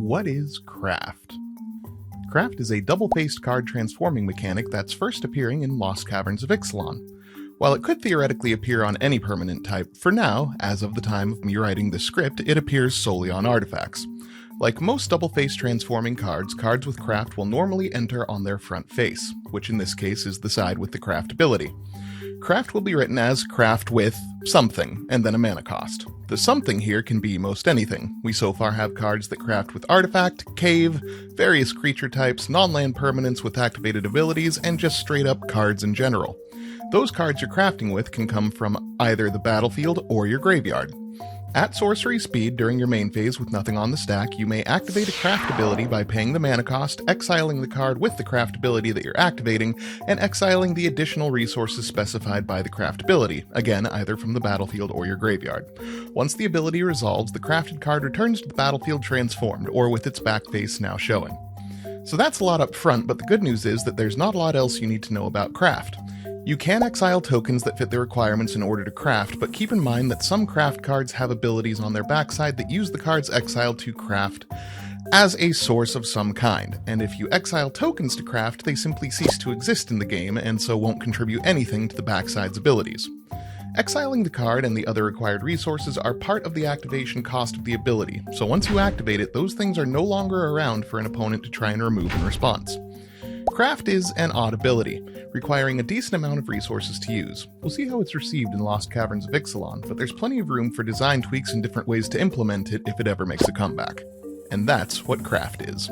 What is Craft? Craft is a double-faced card transforming mechanic that's first appearing in Lost Caverns of Ixalan. While it could theoretically appear on any permanent type, for now, as of the time of me writing this script, it appears solely on artifacts. Like most double-faced transforming cards, cards with Craft will normally enter on their front face, which in this case is the side with the Craft ability. Craft will be written as Craft with something, and then a mana cost. The something here can be most anything. We so far have cards that craft with Artifact, Cave, various creature types, non-land permanents with activated abilities, and just straight up cards in general. Those cards you're crafting with can come from either the battlefield or your graveyard. At sorcery speed during your main phase with nothing on the stack, you may activate a craft ability by paying the mana cost, exiling the card with the craft ability that you're activating, and exiling the additional resources specified by the craft ability, again either from the battlefield or your graveyard. Once the ability resolves, the crafted card returns to the battlefield transformed, or with its back face now showing. So that's a lot up front, but the good news is that there's not a lot else you need to know about Craft. You can exile tokens that fit the requirements in order to craft, but keep in mind that some craft cards have abilities on their backside that use the cards exiled to craft as a source of some kind, and if you exile tokens to craft, they simply cease to exist in the game and so won't contribute anything to the backside's abilities. Exiling the card and the other required resources are part of the activation cost of the ability, so once you activate it, those things are no longer around for an opponent to try and remove in response. Craft is an odd ability, requiring a decent amount of resources to use. We'll see how it's received in Lost Caverns of Ixalan, but there's plenty of room for design tweaks and different ways to implement it if it ever makes a comeback. And that's what Craft is.